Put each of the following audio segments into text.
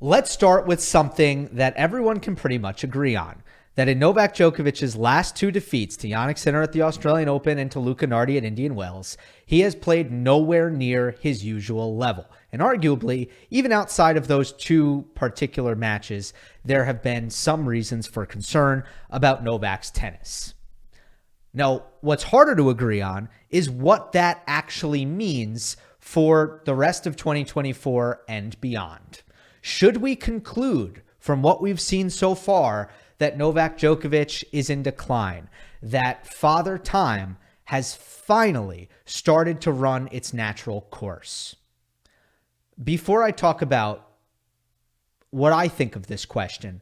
Let's start with something that everyone can pretty much agree on. That in Novak Djokovic's last two defeats to Jannik Sinner at the Australian Open and to Luca Nardi at Indian Wells, he has played nowhere near his usual level. And arguably, even outside of those two particular matches, there have been some reasons for concern about Novak's tennis. Now, what's harder to agree on is what that actually means for the rest of 2024 and beyond. Should we conclude from what we've seen so far that Novak Djokovic is in decline, that Father Time has finally started to run its natural course? Before I talk about what I think of this question,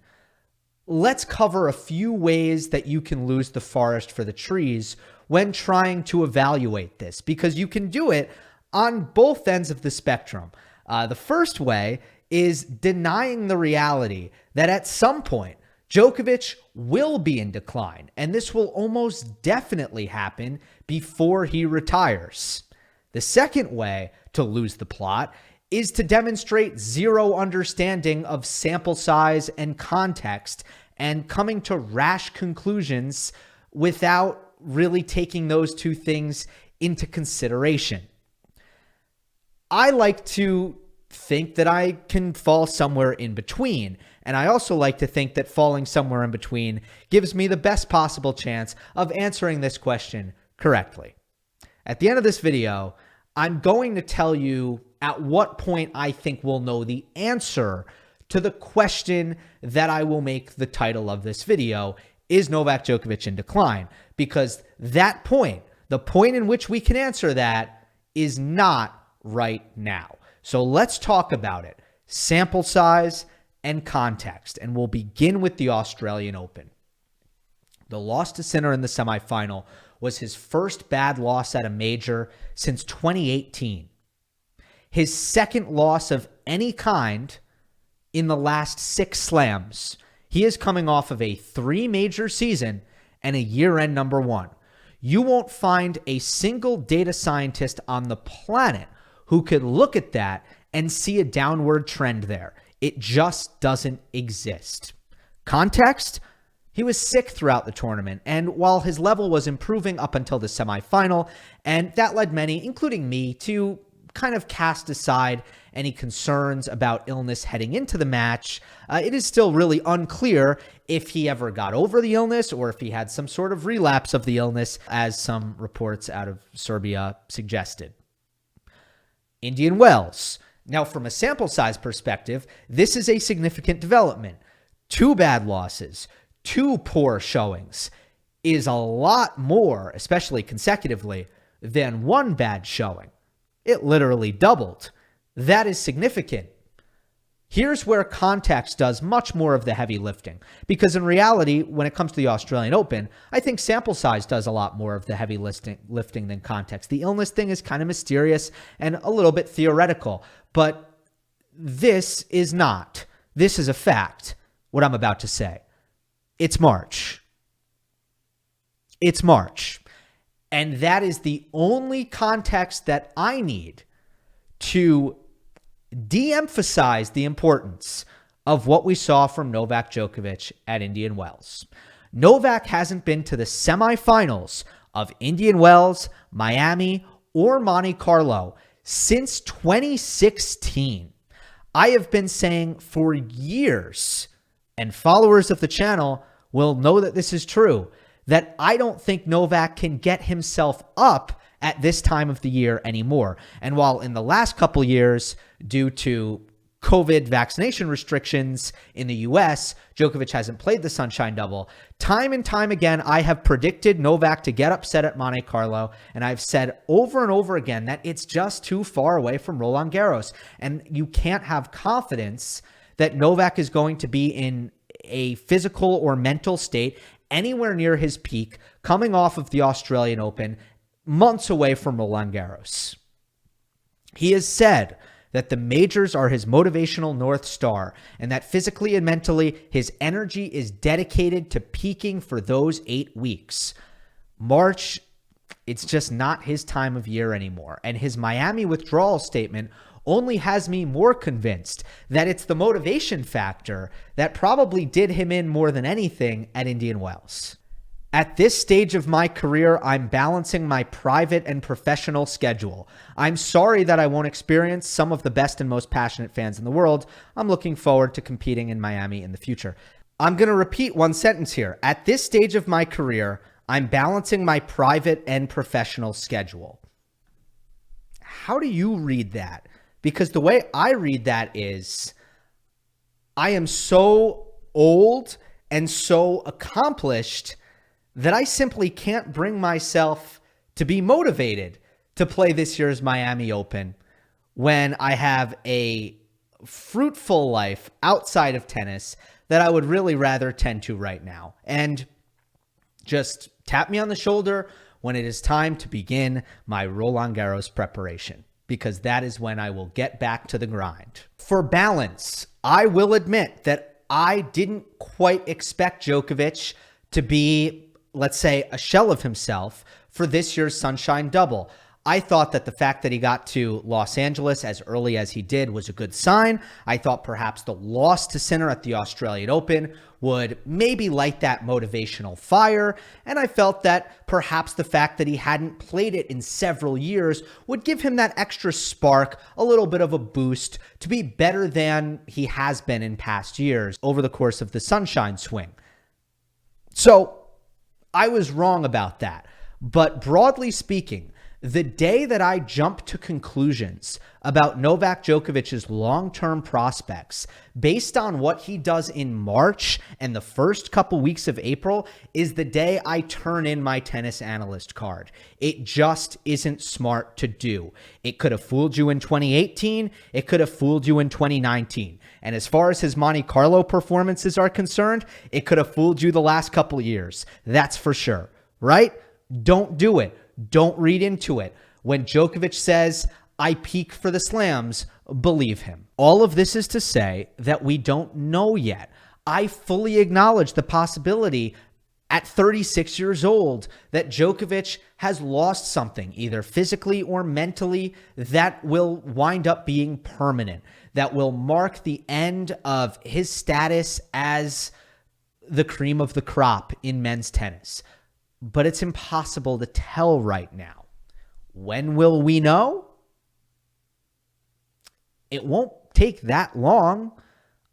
let's cover a few ways that you can lose the forest for the trees when trying to evaluate this, because you can do it on both ends of the spectrum. The first way is denying the reality that at some point, Djokovic will be in decline, and this will almost definitely happen before he retires. The second way to lose the plot is to demonstrate zero understanding of sample size and context and coming to rash conclusions without really taking those two things into consideration. I like to think that I can fall somewhere in between. And I also like to think that falling somewhere in between gives me the best possible chance of answering this question correctly. At the end of this video, I'm going to tell you at what point I think we'll know the answer to the question that I will make the title of this video: is Novak Djokovic in decline? Because that point, the point in which we can answer that, is not right now. So let's talk about it. Sample size and context. And we'll begin with the Australian Open. The loss to Sinner in the semifinal was his first bad loss at a major since 2018. His second loss of any kind in the last 6 slams. He is coming off of a 3-major season and a year-end number 1. You won't find a single data scientist on the planet who could look at that and see a downward trend there. It just doesn't exist. Context? He was sick throughout the tournament, and while his level was improving up until the semifinal, and that led many, including me, to kind of cast aside any concerns about illness heading into the match, it is still really unclear if he ever got over the illness or if he had some sort of relapse of the illness, as some reports out of Serbia suggested. Indian Wells. Now, from a sample size perspective, this is a significant development. 2 bad losses, 2 poor showings is a lot more, especially consecutively, than 1 bad showing. It literally doubled. That is significant. Here's where context does much more of the heavy lifting, because in reality, when it comes to the Australian Open, I think sample size does a lot more of the heavy lifting than context. The illness thing is kind of mysterious and a little bit theoretical, but this is not. This is a fact, what I'm about to say. It's March. It's March. And that is the only context that I need to de-emphasize the importance of what we saw from Novak Djokovic at Indian Wells. Novak hasn't been to the semifinals of Indian Wells, Miami, or Monte Carlo since 2016. I have been saying for years, and followers of the channel will know that this is true, that I don't think Novak can get himself up at this time of the year anymore. And while in the last couple years, due to COVID vaccination restrictions in the US, Djokovic hasn't played the Sunshine Double, time and time again, I have predicted Novak to get upset at Monte Carlo, and I've said over and over again that it's just too far away from Roland Garros, and you can't have confidence that Novak is going to be in a physical or mental state anywhere near his peak coming off of the Australian Open, months away from Roland Garros. He has said that the majors are his motivational North Star, and that physically and mentally, his energy is dedicated to peaking for those 8 weeks. March, it's just not his time of year anymore. And his Miami withdrawal statement only has me more convinced that it's the motivation factor that probably did him in more than anything at Indian Wells. At this stage of my career, I'm balancing my private and professional schedule. I'm sorry that I won't experience some of the best and most passionate fans in the world. I'm looking forward to competing in Miami in the future. I'm going to repeat one sentence here. At this stage of my career, I'm balancing my private and professional schedule. How do you read that? Because the way I read that is, I am so old and so accomplished that I simply can't bring myself to be motivated to play this year's Miami Open when I have a fruitful life outside of tennis that I would really rather tend to right now. And just tap me on the shoulder when it is time to begin my Roland Garros preparation, because that is when I will get back to the grind. For balance, I will admit that I didn't quite expect Djokovic to be, let's say, a shell of himself for this year's Sunshine Double. I thought that the fact that he got to Los Angeles as early as he did was a good sign. I thought perhaps the loss to Sinner at the Australian Open would maybe light that motivational fire. And I felt that perhaps the fact that he hadn't played it in several years would give him that extra spark, a little bit of a boost to be better than he has been in past years over the course of the Sunshine swing. So I was wrong about that. But broadly speaking, the day that I jumped to conclusions about Novak Djokovic's long-term prospects based on what he does in March and the first couple weeks of April is the day I turn in my tennis analyst card. It just isn't smart to do. It could have fooled you in 2018. It could have fooled you in 2019. And as far as his Monte Carlo performances are concerned, it could have fooled you the last couple years. That's for sure, right? Don't do it. Don't read into it. When Djokovic says, I peak for the slams, believe him. All of this is to say that we don't know yet. I fully acknowledge the possibility at 36 years old that Djokovic has lost something, either physically or mentally, that will wind up being permanent, that will mark the end of his status as the cream of the crop in men's tennis. But it's impossible to tell right now. When will we know? It won't take that long.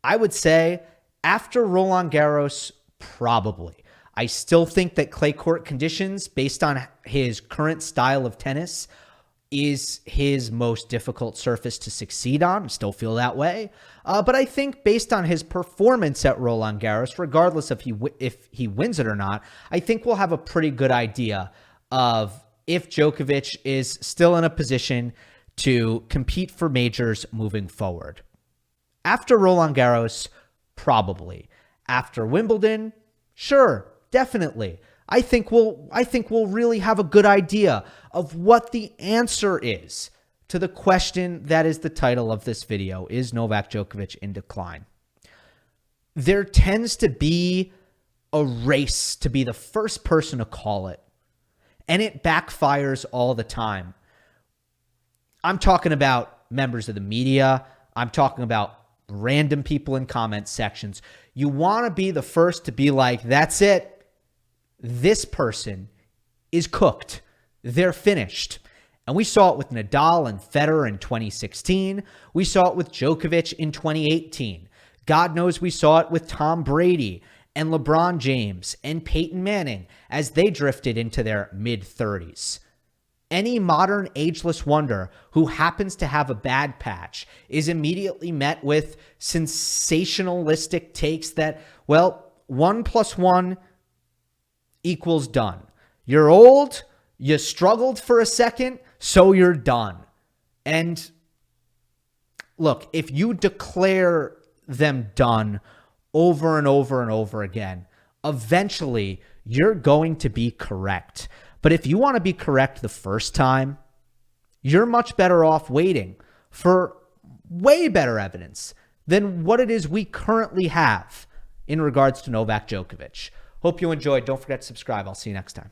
I would say after Roland Garros, probably. I still think that clay court conditions, based on his current style of tennis, is his most difficult surface to succeed on. I still feel that way. But I think based on his performance at Roland Garros, regardless of if he wins it or not, I think we'll have a pretty good idea of if Djokovic is still in a position to compete for majors moving forward. After Roland Garros, probably. After Wimbledon, sure, definitely. I think we'll really have a good idea of what the answer is to the question that is the title of this video. Is Novak Djokovic in decline? There tends to be a race to be the first person to call it, and it backfires all the time. I'm talking about members of the media. I'm talking about random people in comment sections. You want to be the first to be like, that's it. This person is cooked. They're finished. And we saw it with Nadal and Federer in 2016. We saw it with Djokovic in 2018. God knows we saw it with Tom Brady and LeBron James and Peyton Manning as they drifted into their mid-30s. Any modern ageless wonder who happens to have a bad patch is immediately met with sensationalistic takes that, well, 1 + 1 equals done. You're old, you struggled for a second, so you're done. And look, if you declare them done over and over and over again, eventually you're going to be correct. But if you want to be correct the first time, you're much better off waiting for way better evidence than what it is we currently have in regards to Novak Djokovic. Hope you enjoyed. Don't forget to subscribe. I'll see you next time.